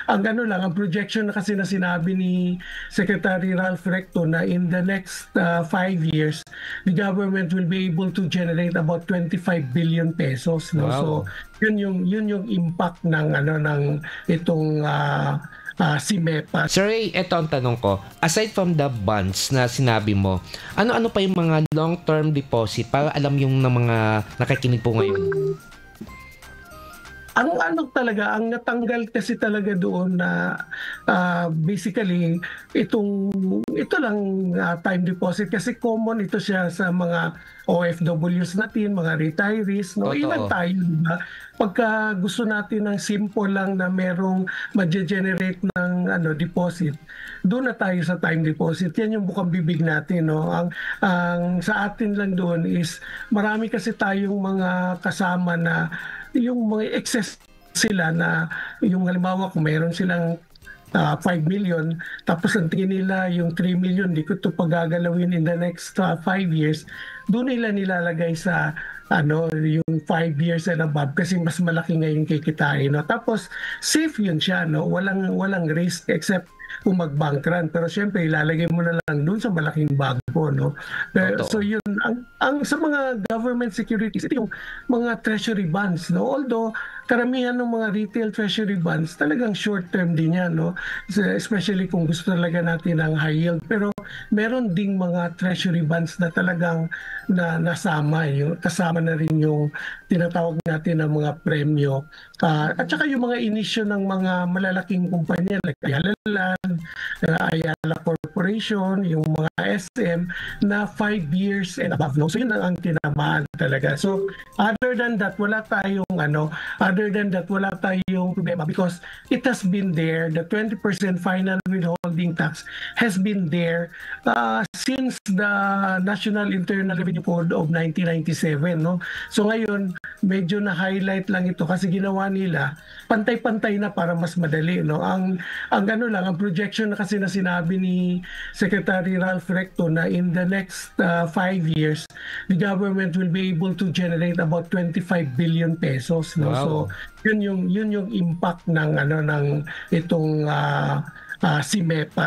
ang ano lang, ang projection na kasi na sinabi ni Secretary Ralph Recto na in the next 5 years, the government will be able to generate about 25 billion pesos, no? So Wow. yun yung impact ng ano ng itong CIMEPA. Sir Ray, eto ang tanong ko. Aside from the bonds na sinabi mo, ano-ano pa yung mga long-term deposit para alam yung ng mga nakikinig po ngayon? Ang ano talaga, ang natanggal kasi talaga doon na basically ito lang time deposit kasi common ito siya sa mga OFWs natin, mga retirees, no? Totoo. Ilan tayo, di ba? Pagka gusto natin ng simple lang na merong ma-generate ng deposit, doon na tayo sa time deposit. Yan yung bukang bibig natin, no? Ang sa atin lang doon is marami kasi tayong mga kasama na yung mga excess sila na yung halimbawa kung meron silang 5 million tapos ang tingin nila yung 3 million di ko ito pagagalawin in the next 5 years, doon nila nilalagay sa yung 5 years and above kasi mas malaki ngayon kikitain, no? Tapos safe yun siya, no? Walang risk except kung mag-bank run, pero syempre ilalagay mo na lang doon sa malaking bangko, no? So yun ang sa mga government securities, ito yung mga treasury bonds, no? Although karamihan ng mga retail treasury bonds talagang short term din yan, no? Especially kung gusto talaga natin ng high yield, pero meron ding mga treasury bonds na talagang kasama na rin yung tinatawag natin ng mga premyo. At saka yung mga inisyo ng mga malalaking kumpanya like Ayala Land, Ayala Corporation, yung mga SM na 5 years and above, no? So yun ang tinamaan talaga. So other than that wala tayong problema because it has been there. The 20% final withholding tax has been there since the National Internal Revenue Code of 1997, no? So ngayon medyo na-highlight lang ito kasi ginawa nila pantay-pantay na para mas madali, no? Ang projection na kasi na sinabi ni Secretary Ralph Recto na in the next 5 years, the government will be able to generate about 25 billion pesos, no? Wow. So yun yung impact ng itong CIMEPA.